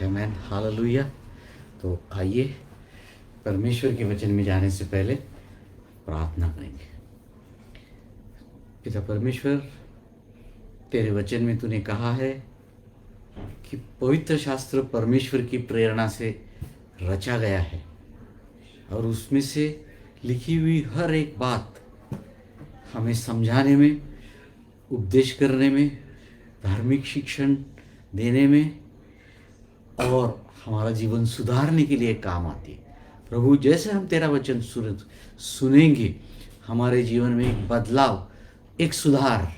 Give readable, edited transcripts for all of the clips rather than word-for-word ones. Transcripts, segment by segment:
आमेन, hallelujah. तो आइए परमेश्वर के वचन में जाने से पहले प्रार्थना करेंगे। पिता परमेश्वर, तेरे वचन में तूने कहा है कि पवित्र शास्त्र परमेश्वर की प्रेरणा से रचा गया है और उसमें से लिखी हुई हर एक बात हमें समझाने में, उपदेश करने में, धार्मिक शिक्षण देने में और हमारा जीवन सुधारने के लिए काम आती है। प्रभु, जैसे हम तेरा वचन सुनेंगे, हमारे जीवन में एक बदलाव, एक सुधार,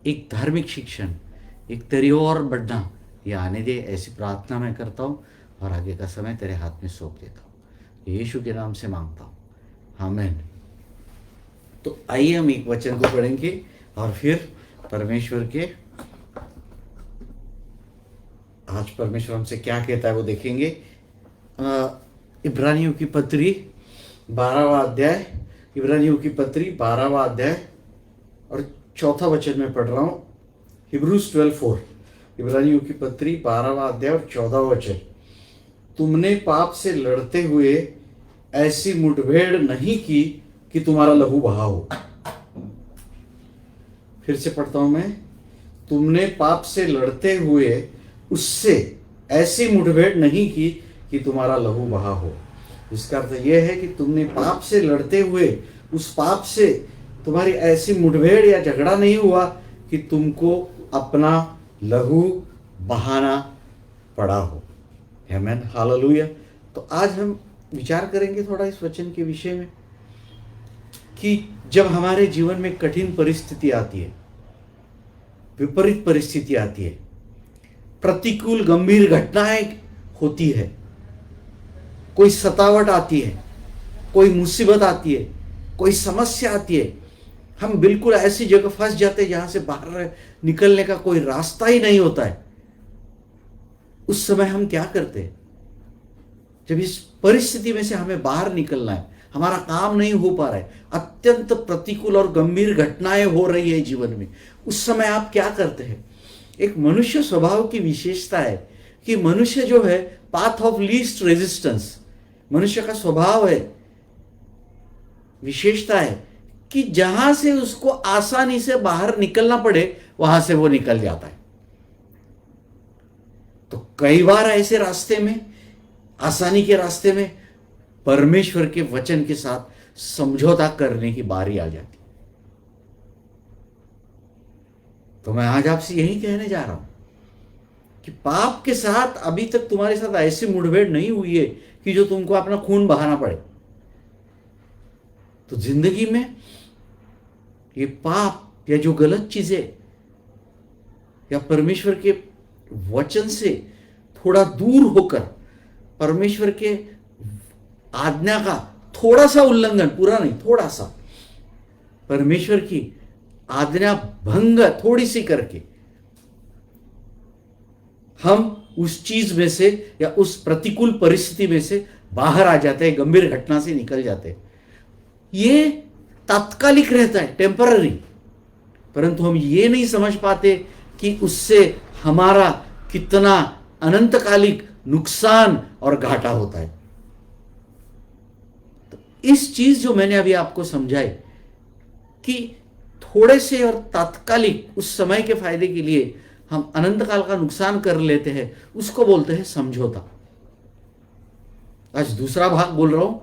एक धार्मिक शिक्षण, एक तेरी ओर बढ़ना ये आने दे, ऐसी प्रार्थना मैं करता हूँ और आगे का समय तेरे हाथ में सौंप देता हूँ। यीशु के नाम से मांगता हूँ, आमीन। तो आइए हम एक वचन को पढ़ेंगे और फिर परमेश्वर के आज परमेश्वर हमसे क्या कहता है वो देखेंगे। इब्रानियों की पत्री 12वां अध्याय, इब्रानियों की पत्री 12वां अध्याय और 4था वचन में पढ़ रहा हूँ। हिब्रूज 12:4, इब्रानियों की पत्री 12वां अध्याय और 14वां वचन। तुमने पाप से लड़ते हुए ऐसी मुठभेड़ नहीं की कि तुम्हारा लहू बहा हो। फिर से पढ़ता हूं मैं। तुमने पाप से लड़ते हुए उससे ऐसी मुठभेड़ नहीं की कि तुम्हारा लहू बहा हो। इसका अर्थ यह है कि तुमने पाप से लड़ते हुए उस पाप से तुम्हारी ऐसी मुठभेड़ या झगड़ा नहीं हुआ कि तुमको अपना लहू बहाना पड़ा हो। आमीन, हालेलुया। तो आज हम विचार करेंगे थोड़ा इस वचन के विषय में कि जब हमारे जीवन में कठिन परिस्थिति आती है, विपरीत परिस्थिति आती है, प्रतिकूल गंभीर घटनाएं होती है, कोई सतावट आती है, कोई मुसीबत आती है, कोई समस्या आती है, हम बिल्कुल ऐसी जगह फंस जाते हैं जहां से बाहर निकलने का कोई रास्ता ही नहीं होता है। उस समय हम क्या करते हैं? जब इस परिस्थिति में से हमें बाहर निकलना है, हमारा काम नहीं हो पा रहा है, अत्यंत प्रतिकूल और गंभीर घटनाएं हो रही है जीवन में, उस समय आप क्या करते हैं? एक मनुष्य स्वभाव की विशेषता है कि मनुष्य जो है पाथ ऑफ लीस्ट रेजिस्टेंस, मनुष्य का स्वभाव है, विशेषता है कि जहां से उसको आसानी से बाहर निकलना पड़े वहां से वो निकल जाता है। तो कई बार ऐसे रास्ते में, आसानी के रास्ते में परमेश्वर के वचन के साथ समझौता करने की बारी आ जाती। तो मैं आज आपसे यही कहने जा रहा हूं कि पाप के साथ अभी तक तुम्हारे साथ ऐसी मुठभेड़ नहीं हुई है कि जो तुमको अपना खून बहाना पड़े। तो जिंदगी में ये पाप या जो गलत चीजें या परमेश्वर के वचन से थोड़ा दूर होकर परमेश्वर के आज्ञा का थोड़ा सा उल्लंघन, पूरा नहीं, थोड़ा सा परमेश्वर की आज्ञा भंग थोड़ी सी करके हम उस चीज में से या उस प्रतिकूल परिस्थिति में से बाहर आ जाते हैं, गंभीर घटना से निकल जाते हैं। ये तात्कालिक रहता है, टेम्पररी, परंतु हम ये नहीं समझ पाते कि उससे हमारा कितना अनंतकालिक नुकसान और घाटा होता है। तो इस चीज जो मैंने अभी आपको समझाई कि थोड़े से और तात्कालिक उस समय के फायदे के लिए हम अनंत काल का नुकसान कर लेते हैं, उसको बोलते हैं समझौता। आज दूसरा भाग बोल रहा हूं,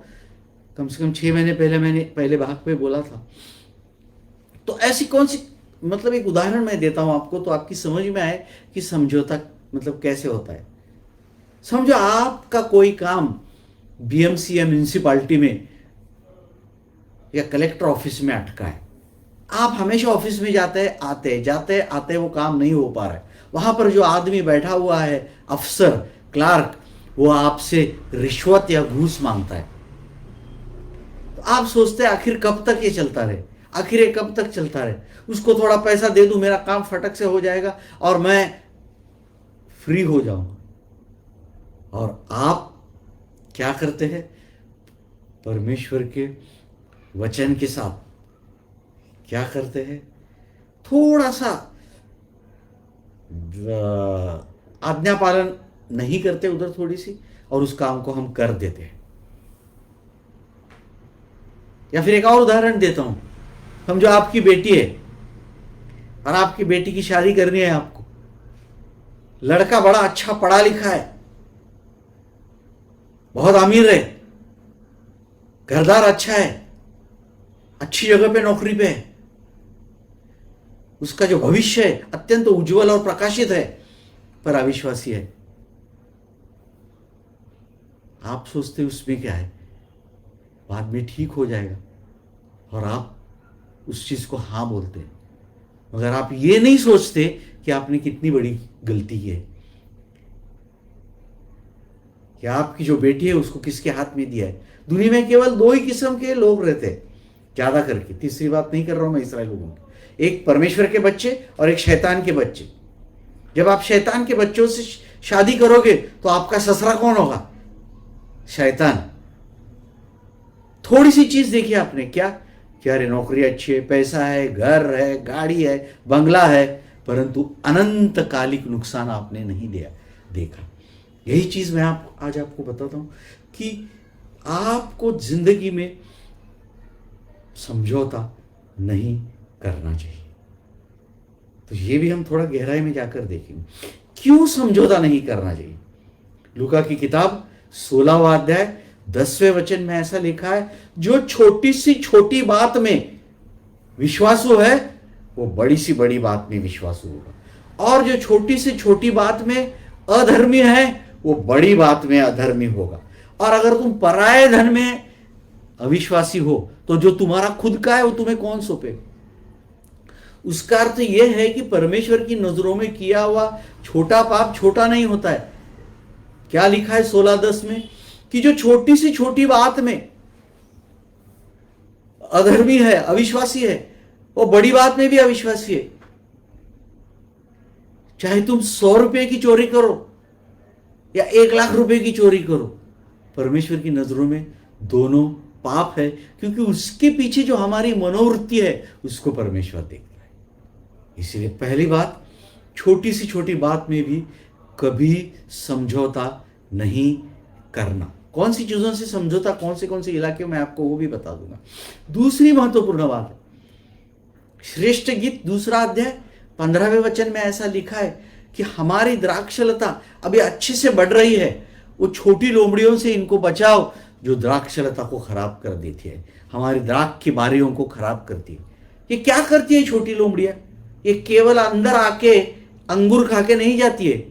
कम से कम 6 महीने पहले मैंने पहले भाग पे बोला था। तो ऐसी कौन सी, मतलब एक उदाहरण मैं देता हूं आपको तो आपकी समझ में आए कि समझौता मतलब कैसे होता है। समझो आपका कोई काम बीएमसी या म्यूनिसिपालिटी में या कलेक्टर ऑफिस में अटका है। आप हमेशा ऑफिस में जाते आते वो काम नहीं हो पा रहा है। वहां पर जो आदमी बैठा हुआ है, अफसर, क्लार्क, वो आपसे रिश्वत या घूस मांगता है। तो आप सोचते हैं आखिर कब तक ये चलता रहे, आखिर ये कब तक चलता रहे, उसको थोड़ा पैसा दे दूं, मेरा काम फटक से हो जाएगा और मैं फ्री हो जाऊंगा। और आप क्या करते हैं? परमेश्वर के वचन के साथ क्या करते हैं? थोड़ा सा आज्ञा पालन नहीं करते उधर थोड़ी सी, और उस काम को हम कर देते हैं। या फिर एक और उदाहरण देता हूं, समझो आपकी बेटी है और आपकी बेटी की शादी करनी है आपको। लड़का बड़ा अच्छा पढ़ा लिखा है, बहुत अमीर है, घरदार अच्छा है, अच्छी जगह पे नौकरी पे है, उसका जो भविष्य है अत्यंत उज्जवल और प्रकाशित है, पर अविश्वासी है। आप सोचते उसमें क्या है, बाद में ठीक हो जाएगा, और आप उस चीज को हाँ बोलते हैं, मगर आप ये नहीं सोचते कि आपने कितनी बड़ी गलती की है, कि आपकी जो बेटी है उसको किसके हाथ में दिया है। दुनिया में केवल दो ही किस्म के लोग रहते हैं ज्यादा करके, तीसरी बात नहीं कर रहा हूं मैं इसराइल लोगों की, एक परमेश्वर के बच्चे और एक शैतान के बच्चे। जब आप शैतान के बच्चों से शादी करोगे तो आपका ससुरा कौन होगा? शैतान। थोड़ी सी चीज देखी आपने, क्या क्या अरे नौकरी अच्छी है, पैसा है, घर है, गाड़ी है, बंगला है, परंतु अनंतकालिक नुकसान आपने नहीं देखा। यही चीज मैं आज आपको बताता हूं कि आपको जिंदगी में समझौता नहीं करना चाहिए। तो ये भी हम थोड़ा गहराई में जाकर देखेंगे, क्यों समझौता नहीं करना चाहिए। लूका की किताब 16वां अध्याय 10वें वचन में ऐसा लिखा है, जो छोटी सी छोटी बात में विश्वासु है वो बड़ी सी बड़ी बात में विश्वासु होगा, और जो छोटी सी छोटी बात में अधर्मी है वो बड़ी बात में अधर्मी होगा। और अगर तुम पराये धन में अविश्वासी हो तो जो तुम्हारा खुद का है वो तुम्हें कौन सौंपे। उसका अर्थ यह है कि परमेश्वर की नजरों में किया हुआ छोटा पाप छोटा नहीं होता है। क्या लिखा है 16:10 में, कि जो छोटी सी छोटी बात में अधर्मी है, अविश्वासी है, वो बड़ी बात में भी अविश्वासी है। चाहे तुम 100 रुपए की चोरी करो या 1 लाख रुपए की चोरी करो, परमेश्वर की नजरों में दोनों पाप है, क्योंकि उसके पीछे जो हमारी मनोवृत्ति है उसको परमेश्वर देखता है। इसलिए पहली बात, छोटी सी छोटी बात में भी कभी समझौता नहीं करना। कौन सी चीजों से समझौता, कौन से इलाके में आपको वो भी बता दूंगा। दूसरी महत्वपूर्ण बात है, श्रेष्ठ गीत 2 अध्याय 15वें वचन में ऐसा लिखा है कि हमारी द्राक्षलता अभी अच्छे से बढ़ रही है, वो छोटी लोमड़ियों से इनको बचाओ जो द्राक्षलता को खराब कर देती है, हमारी द्राक्ष की बारियों को खराब करती है। ये क्या करती है छोटी लोमड़ियां? ये केवल अंदर आके अंगूर खा के नहीं जाती है।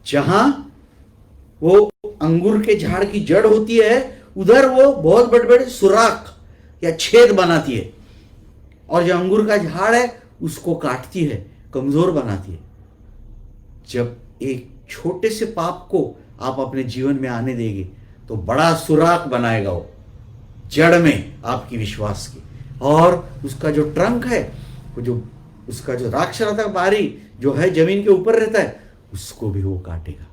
जहां वो अंगूर के झाड़ की जड़ होती है उधर वो बहुत बड़े बड़े सुराख या छेद बनाती है, और जो अंगूर का झाड़ है उसको काटती है, कमजोर बनाती है। जब एक छोटे से पाप को आप अपने जीवन में आने देंगे तो बड़ा सुराख बनाएगा वो जड़ में आपकी विश्वास की, और उसका जो ट्रंक है, वो जो उसका जो द्राक्षलता बारी जो है जमीन के ऊपर रहता है, उसको भी वो काटेगा।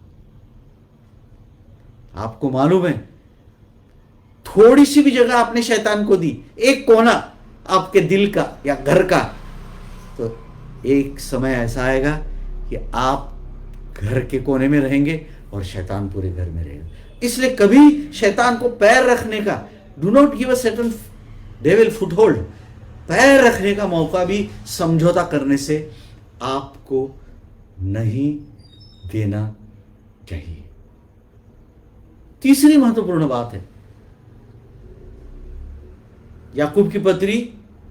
आपको मालूम है, थोड़ी सी भी जगह आपने शैतान को दी, एक कोना आपके दिल का या घर का, तो एक समय ऐसा आएगा कि आप घर के कोने में रहेंगे और शैतान पूरे घर में रहेगा। इसलिए कभी शैतान को पैर रखने का, do not give a Satan devil foothold, पैर रखने का मौका भी समझौता करने से आपको नहीं देना चाहिए। तीसरी महत्वपूर्ण बात है, याकूब की पत्री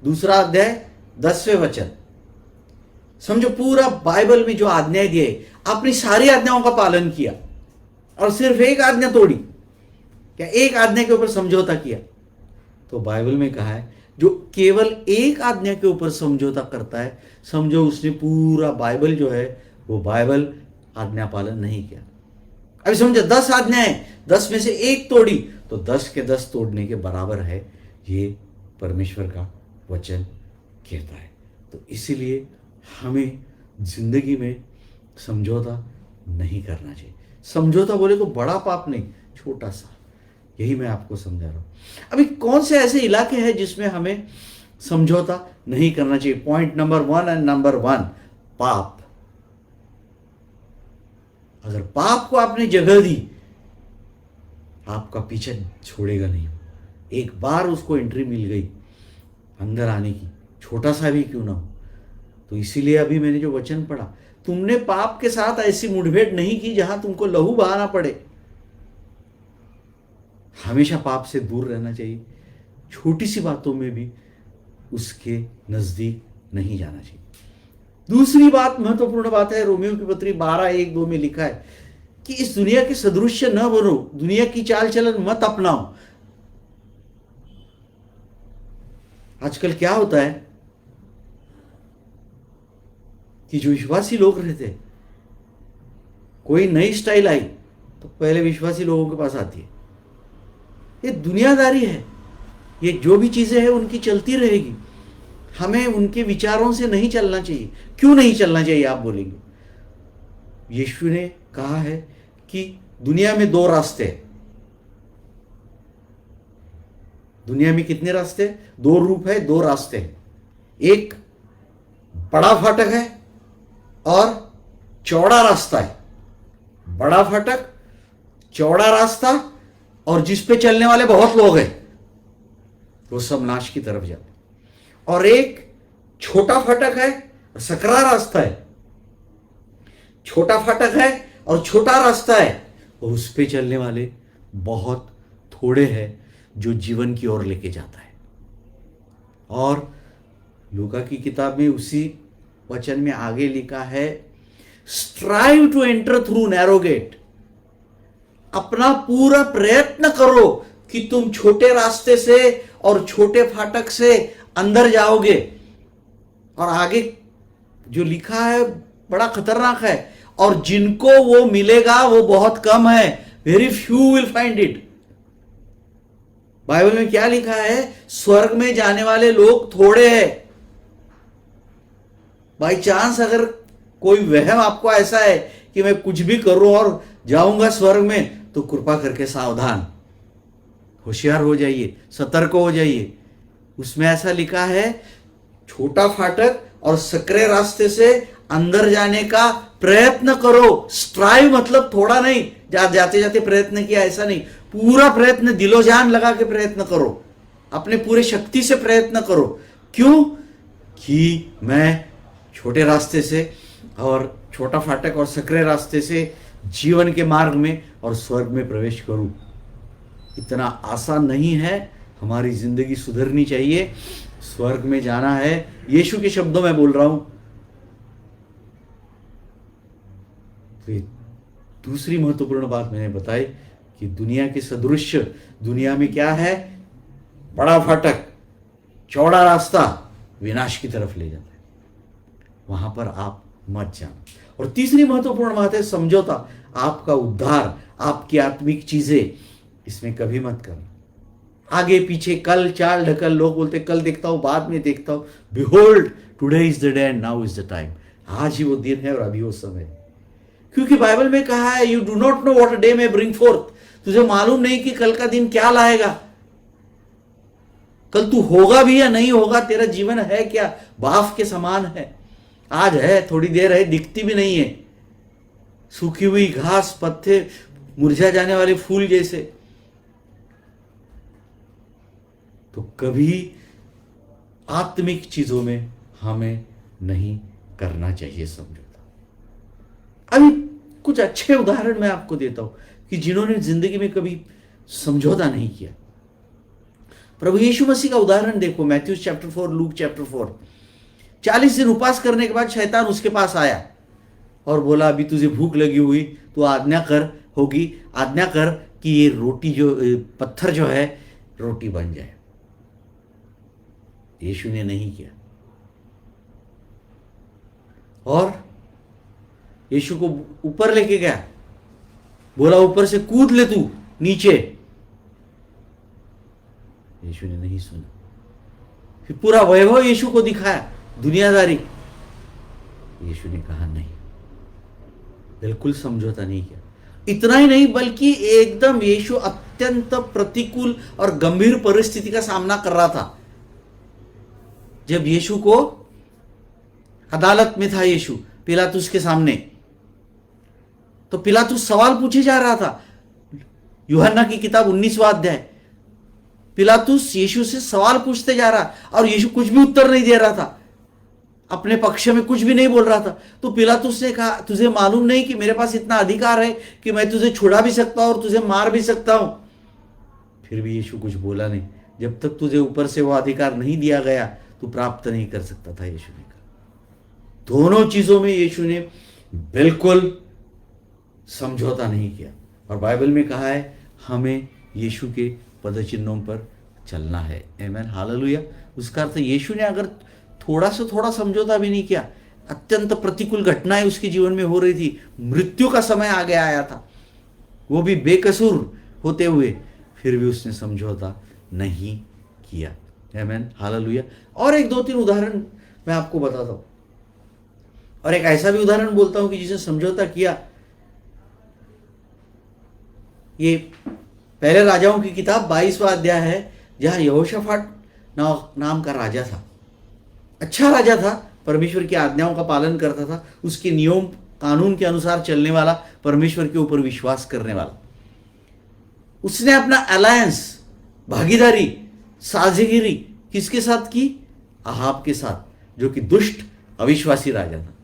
2 अध्याय 10वें वचन। समझो पूरा बाइबल में जो आज्ञाएं दिए, आपने सारी आज्ञाओं का पालन किया और सिर्फ एक आज्ञा तोड़ी, क्या एक आज्ञा के ऊपर समझौता किया, तो बाइबल में कहा है जो केवल एक आज्ञा के ऊपर समझौता करता है, समझो उसने पूरा बाइबल जो है वो बाइबल आज्ञा पालन नहीं किया। अभी समझो 10 आज्ञाएं, 10 में से एक तोड़ी तो 10 के 10 तोड़ने के बराबर है, ये परमेश्वर का वचन कहता है। तो इसीलिए हमें जिंदगी में समझौता नहीं करना चाहिए। समझौता बोले तो बड़ा पाप नहीं, छोटा सा, यही मैं आपको समझा रहा हूं। अभी कौन से ऐसे इलाके हैं जिसमें हमें समझौता नहीं करना चाहिए? पॉइंट नंबर 1 एंड नंबर 1, पाप। अगर पाप को आपने जगह दी, आपका पीछा छोड़ेगा नहीं। एक बार उसको एंट्री मिल गई अंदर आने की, छोटा सा भी क्यों ना हो। तो इसीलिए अभी मैंने जो वचन पढ़ा, तुमने पाप के साथ ऐसी मुठभेड़ नहीं की जहां तुमको लहू बहाना पड़े। हमेशा पाप से दूर रहना चाहिए, छोटी सी बातों में भी उसके नजदीक नहीं जाना चाहिए। दूसरी बात, महत्वपूर्ण बात है, रोमियो की पत्री 12:1-2 में लिखा है कि इस दुनिया के सदृश्य न बनो, दुनिया की चाल चलन मत अपनाओ। आजकल क्या होता है कि जो विश्वासी लोग रहते हैं, कोई नई स्टाइल आई तो पहले विश्वासी लोगों के पास आती है। ये दुनियादारी है, ये जो भी चीजें हैं उनकी चलती रहेगी। हमें उनके विचारों से नहीं चलना चाहिए। क्यों नहीं चलना चाहिए आप बोलेंगे? यीशु ने कहा है कि दुनिया में 2 रास्ते हैं। दुनिया में कितने रास्ते? 2 रूप है, 2 रास्ते हैं। एक बड़ा फाटक है और चौड़ा रास्ता है। बड़ा फाटक, चौड़ा रास्ता, और जिस पे चलने वाले बहुत लोग हैं, वो सब नाश की तरफ जाते। और एक छोटा फाटक है और सकरा रास्ता है। छोटा फाटक है और छोटा रास्ता है, और उस पे चलने वाले बहुत थोड़े हैं जो जीवन की ओर लेके जाता है। और लूका की किताब में उसी वचन में आगे लिखा है, strive to enter through narrow gate. अपना पूरा प्रयत्न करो कि तुम छोटे रास्ते से और छोटे फाटक से अंदर जाओगे। और आगे जो लिखा है बड़ा खतरनाक है, और जिनको वो मिलेगा वो बहुत कम है, very few will find it. Bible में क्या लिखा है? स्वर्ग में जाने वाले लोग थोड़े हैं। बाई चांस अगर कोई वहम आपको ऐसा है कि मैं कुछ भी करूं और जाऊंगा स्वर्ग में, तो कृपा करके सावधान, होशियार हो जाइए, सतर्क हो जाइए। उसमें ऐसा लिखा है, छोटा फाटक और सकरे रास्ते से अंदर जाने का प्रयत्न करो। स्ट्राइव मतलब थोड़ा नहीं, जाते जाते प्रयत्न किया ऐसा नहीं, पूरा प्रयत्न, दिलो जान लगा के प्रयत्न करो, अपने पूरे शक्ति से प्रयत्न करो। क्यों? कि मैं छोटे रास्ते से और छोटा फाटक और सकरे रास्ते से जीवन के मार्ग में और स्वर्ग में प्रवेश करूं। इतना आसान नहीं है। हमारी जिंदगी सुधरनी चाहिए, स्वर्ग में जाना है। यीशु के शब्दों में बोल रहा हूं। तो दूसरी महत्वपूर्ण बात मैंने बताई कि दुनिया के सदृश्य, दुनिया में क्या है? बड़ा फाटक, चौड़ा रास्ता विनाश की तरफ ले जाता है, वहां पर आप मत जाना। और तीसरी महत्वपूर्ण बात है समझौता। आपका उद्धार, आपकी आत्मिक चीजें, इसमें कभी मत करना। आगे पीछे, कल चाल ढकल, लोग बोलते कल देखता हूं, बाद में देखता हूं। Behold today is the day and now is the time. आज ही वो दिन है और अभी वो समय है। क्योंकि बाइबल में कहा है, you do not know what a day में ब्रिंग फोर्थ। तुझे मालूम नहीं कि कल का दिन क्या लाएगा, कल तू होगा भी या नहीं होगा। तेरा जीवन है क्या? बाफ के समान है। आज है, थोड़ी देर है, दिखती भी नहीं है, सूखी हुई घास, पत्ते, मुरझा जाने वाले फूल जैसे। तो कभी आत्मिक चीजों में हमें नहीं करना चाहिए समझौता। अभी कुछ अच्छे उदाहरण मैं आपको देता हूं कि जिन्होंने जिंदगी में कभी समझौता नहीं किया। प्रभु यीशु मसीह का उदाहरण देखो, मैथ्यू चैप्टर 4, लूक चैप्टर 4। 40 दिन उपवास करने के बाद शैतान उसके पास आया और बोला, अभी तुझे भूख लगी हुई तो आज्ञा कर कि ये रोटी जो, पत्थर जो है, रोटी बन जाए। यीशु ने नहीं किया। और यीशु को ऊपर लेके गया, बोला ऊपर से कूद ले तू नीचे। यीशु ने नहीं सुना। फिर पूरा वैभव यीशु को दिखाया, दुनियादारी। यीशु ने कहा नहीं, बिल्कुल समझौता नहीं किया। इतना ही नहीं, बल्कि एकदम यीशु अत्यंत प्रतिकूल और गंभीर परिस्थिति का सामना कर रहा था। जब यीशु को अदालत में था, यीशु पिलातुस के सामने, तो पिलातुस सवाल पूछे जा रहा था। यूहन्ना की किताब 19वां अध्याय, पिलातुस यीशु से सवाल पूछते जा रहा और यीशु कुछ भी उत्तर नहीं दे रहा था, अपने पक्ष में कुछ भी नहीं बोल रहा था। तो पिलातुस ने कहा, तुझे मालूम नहीं कि मेरे पास इतना अधिकार है कि मैं तुझे छुड़ा भी सकता हूं और तुझे मार भी सकता हूं? फिर भी यीशु कुछ बोला नहीं। जब तक तुझे ऊपर से वो अधिकार नहीं दिया गया तू प्राप्त नहीं कर सकता था, यीशु ने कहा। दोनों चीजों में यीशु ने बिल्कुल समझौता नहीं किया। और बाइबल में कहा है हमें यीशु के पदचिन्हों पर चलना है। आमीन, हालेलुया। उसका अर्थ यीशु ने अगर थोड़ा से थोड़ा समझौता भी नहीं किया, अत्यंत प्रतिकूल घटनाएं उसके जीवन में हो रही थी, मृत्यु का समय आगे आया था, वो भी बेकसूर होते हुए, फिर भी उसने समझौता नहीं किया। आमीन, हालेलुया। और एक दो तीन उदाहरण मैं आपको बताता हूं, और एक ऐसा भी उदाहरण बोलता हूं कि जिसने समझौता किया। ये पहले राजाओं की किताब 22वां अध्याय है, जहां यहोशाफाट नाम का राजा था। अच्छा राजा था, परमेश्वर की आज्ञाओं का पालन करता था, उसके नियम कानून के अनुसार चलने वाला, परमेश्वर के ऊपर विश्वास करने वाला। उसने अपना अलायंस, भागीदारी, साझेगिरी किसके साथ की? अहाब के साथ, जो कि दुष्ट अविश्वासी राजा था।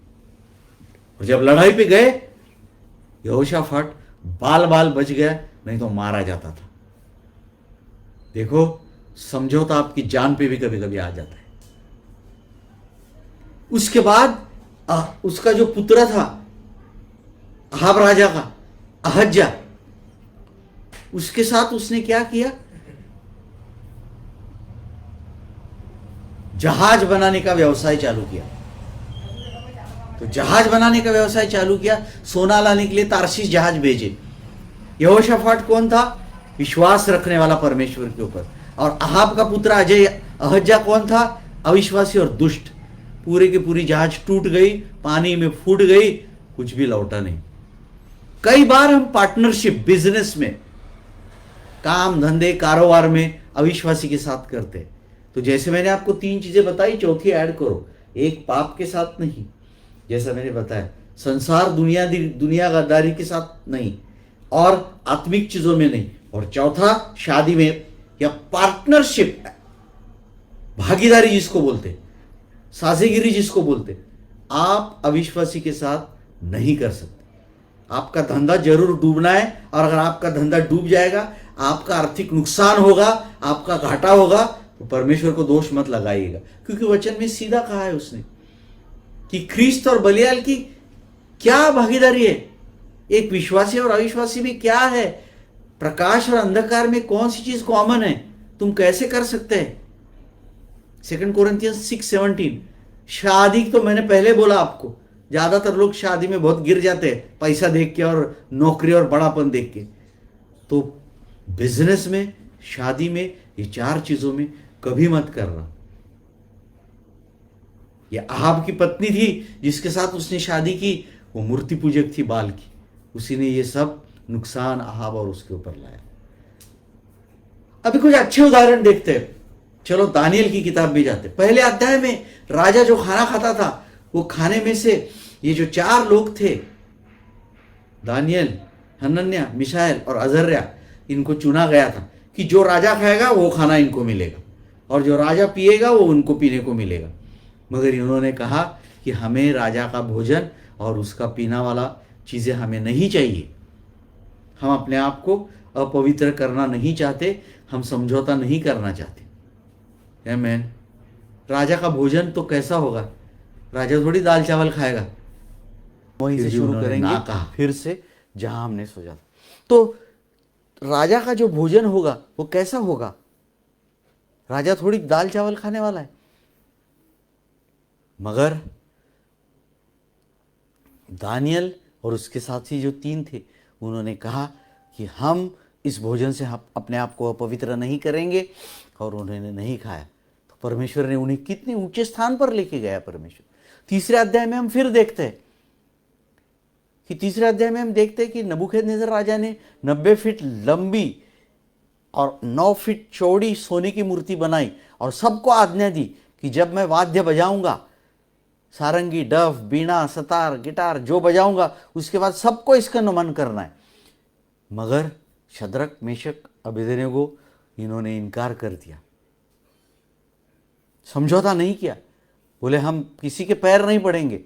और जब लड़ाई पे गए, यहोशाफाट बाल बाल बच गया, नहीं तो मारा जाता था। देखो, समझौता आपकी जान पे भी कभी कभी आ जाता है। उसके बाद उसका जो पुत्र था अहाब राजा का, अहज्या, उसके साथ उसने क्या किया? जहाज बनाने का व्यवसाय चालू किया। तो जहाज बनाने का व्यवसाय चालू किया, सोना लाने के लिए तारशीश जहाज भेजे। यहोशाफाट कौन था? विश्वास रखने वाला परमेश्वर के ऊपर। और अहाब का पुत्र अहज्या कौन था? अविश्वासी और दुष्ट। पूरे की पूरी जहाज टूट गई, पानी में फूट गई, कुछ भी लौटा नहीं। कई बार हम पार्टनरशिप, बिजनेस में, काम धंधे कारोबार में अविश्वासी के साथ करते। तो जैसे मैंने आपको तीन चीजें बताई, चौथी ऐड करो। एक, पाप के साथ नहीं, जैसा मैंने बताया, संसार दुनियादारी के साथ नहीं, और आत्मिक चीजों में नहीं, और चौथा, शादी में या पार्टनरशिप, भागीदारी जिसको बोलते, साझेगिरी जिसको बोलते, आप अविश्वासी के साथ नहीं कर सकते। आपका धंधा जरूर डूबना है, और अगर आपका धंधा डूब जाएगा, आपका आर्थिक नुकसान होगा, आपका घाटा होगा, तो परमेश्वर को दोष मत लगाइएगा, क्योंकि वचन में सीधा कहा है उसने कि ख्रीस्त और बलियाल की क्या भागीदारी है? एक विश्वासी और अविश्वासी में क्या है? प्रकाश और अंधकार में कौन सी चीज कॉमन है? तुम कैसे कर सकते हैं? 2 कोरिन्थियंस 6:17। शादी तो मैंने पहले बोला आपको, ज्यादातर लोग शादी में बहुत गिर जाते हैं, पैसा देख के और नौकरी और बड़ापन देख के। तो बिजनेस में, शादी में, ये चार चीजों में कभी मत करना। ये अहाब की पत्नी थी जिसके साथ उसने शादी की, वो मूर्ति पूजक थी बाल की, उसी ने ये सब नुकसान अहाब और उसके ऊपर लाया। अभी कुछ अच्छे उदाहरण देखते हैं। चलो दानियल की किताब में जाते। पहले अध्याय में राजा जो खाना खाता था, वो खाने में से ये जो चार लोग थे, दानियल, हनन्याह, मिशाएल और अजर्या, इनको चुना गया था कि जो राजा खाएगा वो खाना इनको मिलेगा, और जो राजा पिएगा वो उनको पीने को मिलेगा। मगर इन्होंने कहा कि हमें राजा का भोजन और उसका पीना वाला चीज़ें हमें नहीं चाहिए। हम अपने आप को अपवित्र करना नहीं चाहते, हम समझौता नहीं करना चाहते। आमीन। राजा का भोजन तो कैसा होगा? राजा थोड़ी दाल चावल खाएगा। वहीं से शुरू करेंगे, फिर से जहां हमने सोचा था। तो राजा का जो भोजन होगा वो कैसा होगा? राजा थोड़ी दाल चावल खाने वाला है। मगर दानियल और उसके साथी जो तीन थे, उन्होंने कहा कि हम इस भोजन से अपने आप को अपवित्र नहीं करेंगे, और उन्होंने नहीं खाया। तो परमेश्वर ने उन्हें कितने ऊंचे स्थान पर लेके गया परमेश्वर। तीसरे अध्याय में हम फिर देखते हैं कि नबूकदनेस्सर राजा ने 90 फीट लंबी और 9 फीट चौड़ी सोने की मूर्ति बनाई, और सबको आज्ञा दी कि जब मैं वाद्य बजाऊंगा सारंगी, डफ, बीना, सतार, गिटार जो बजाऊंगा उसके बाद सबको इसका नमन करना है। मगर शद्रक, मेशक, अबेदनेगो इन्होंने इनकार कर दिया, समझौता नहीं किया। बोले हम किसी के पैर नहीं पड़ेंगे।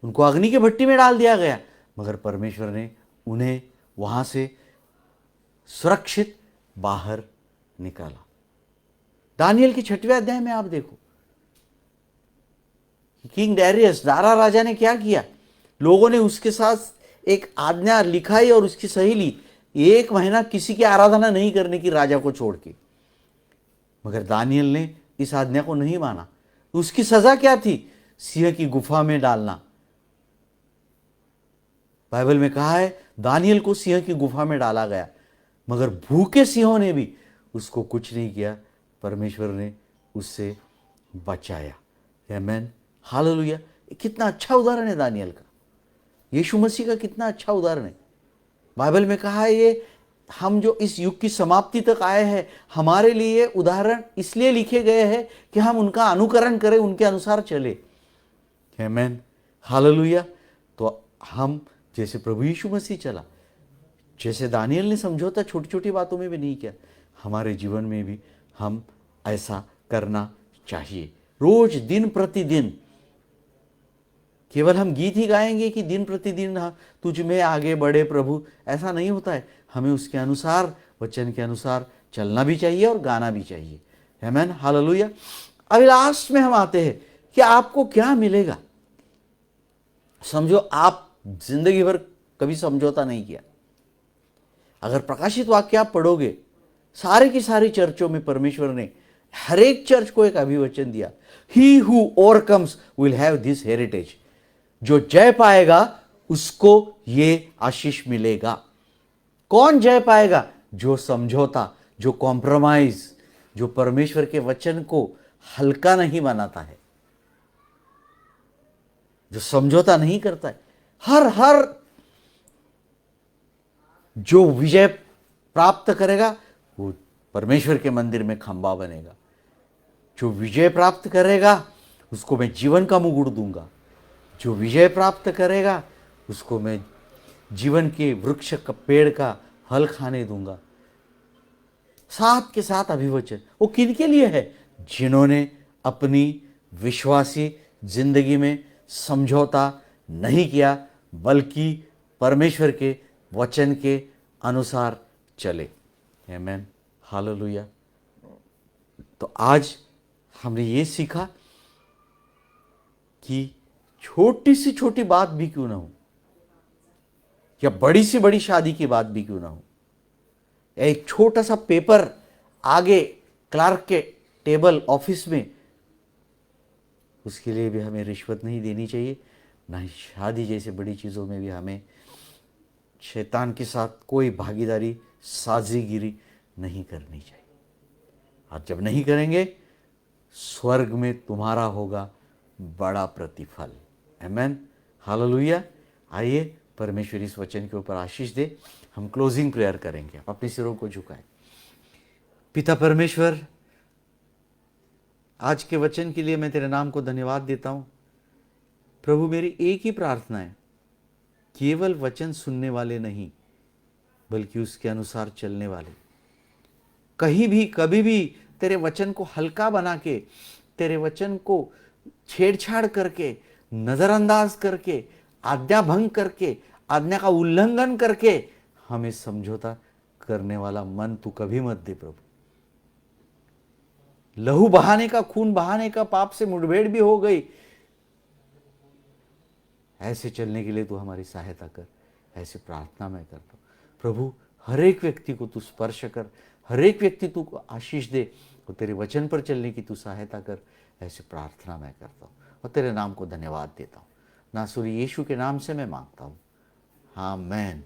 उनको अग्नि की भट्टी में डाल दिया गया, मगर परमेश्वर ने उन्हें वहां से सुरक्षित बाहर निकाला। दानियल की 6वें अध्याय में आप देखो, किंग डैरियस, दारा राजा ने क्या किया। लोगों ने उसके साथ एक आज्ञा लिखाई और उसकी सही ली, 1 महीना किसी की आराधना नहीं करने की राजा को छोड़ के। मगर दानियल ने इस आज्ञा को नहीं माना। उसकी सजा क्या थी? सिंह की गुफा में डालना। बाइबल में कहा है दानियल को सिंह की गुफा में डाला गया, मगर भूखे सिंहों ने भी उसको कुछ नहीं किया। परमेश्वर ने उससे बचाया। आमीन, हालेलुया। कितना अच्छा उदाहरण है दानियल का, यीशु मसीह का कितना अच्छा उदाहरण है। बाइबल में कहा है ये हम जो इस युग की समाप्ति तक आए हैं, हमारे लिए उदाहरण इसलिए लिखे गए हैं कि हम उनका अनुकरण करें, उनके अनुसार चले। आमीन, हालेलुया। तो हम जैसे प्रभु यीशु मसीह चला, जैसे दानियल ने समझौता छोटी छोटी बातों में भी नहीं किया, हमारे जीवन में भी हम ऐसा करना चाहिए। रोज दिन प्रतिदिन, केवल हम गीत ही गाएंगे कि दिन प्रतिदिन तुझ में आगे बढ़े प्रभु, ऐसा नहीं होता है। हमें उसके अनुसार, वचन के अनुसार चलना भी चाहिए और गाना भी चाहिए। आमीन, हालेलुया। अभी लास्ट में हम आते हैं कि आपको क्या मिलेगा। समझो आप जिंदगी भर कभी समझौता नहीं किया। अगर प्रकाशित वाक्य आप पढ़ोगे, सारे की सारी चर्चों में परमेश्वर ने हर एक चर्च को एक अभिवचन दिया, he who overcomes will have this heritage. जो जय पाएगा उसको ये आशीष मिलेगा। कौन जय पाएगा? जो समझौता, जो कॉम्प्रोमाइज, जो परमेश्वर के वचन को हल्का नहीं बनाता है, जो समझौता नहीं करता है। हर जो विजय प्राप्त करेगा वो परमेश्वर के मंदिर में खंबा बनेगा। जो विजय प्राप्त करेगा उसको मैं जीवन का मुकुट दूंगा। जो विजय प्राप्त करेगा उसको मैं जीवन के वृक्ष का, पेड़ का फल खाने दूंगा। साथ के साथ अभिवचन वो किन के लिए है? जिन्होंने अपनी विश्वासी जिंदगी में समझौता नहीं किया, बल्कि परमेश्वर के वचन के अनुसार चले। आमीन, हालेलुया। तो आज हमने ये सीखा कि छोटी सी छोटी बात भी क्यों ना हो, या बड़ी सी बड़ी शादी की बात भी क्यों ना हो, एक छोटा सा पेपर आगे क्लार्क के टेबल ऑफिस में, उसके लिए भी हमें रिश्वत नहीं देनी चाहिए। ना ही शादी जैसे बड़ी चीज़ों में भी हमें शैतान के साथ कोई भागीदारी, साझीगिरी नहीं करनी चाहिए। और जब नहीं करेंगे, स्वर्ग में तुम्हारा होगा बड़ा प्रतिफल। आमीन, हालेलुया। आइए परमेश्वर इस वचन के ऊपर आशीष दे। हम क्लोजिंग प्रेयर करेंगे। आप अपने सिरों को झुकाएं। पिता परमेश्वर, आज के वचन के लिए मैं तेरे नाम को धन्यवाद देता हूं। प्रभु, मेरी एक ही प्रार्थना है, केवल वचन सुनने वाले नहीं, बल्कि उसके अनुसार चलने वाले। कहीं भी कभी भी तेरे वचन को हल्का बना के, तेरे वचन को छेड़छाड़ करके, नजरअंदाज करके, आज्ञा भंग करके, आज्ञा का उल्लंघन करके हमें समझौता करने वाला मन तू कभी मत दे प्रभु। लहू बहाने का, खून बहाने का पाप से मुठभेड़ भी हो गई, ऐसे चलने के लिए तू हमारी सहायता कर, ऐसे प्रार्थना मैं करता हूं प्रभु। हर एक व्यक्ति को तू स्पर्श कर, हर एक व्यक्ति तू को आशीष दे और तेरे वचन पर चलने की तू सहायता कर, ऐसे प्रार्थना मैं करता हूं और तेरे नाम को धन्यवाद देता हूं। नासुरी यीशु के नाम से मैं मांगता हूं, आमीन।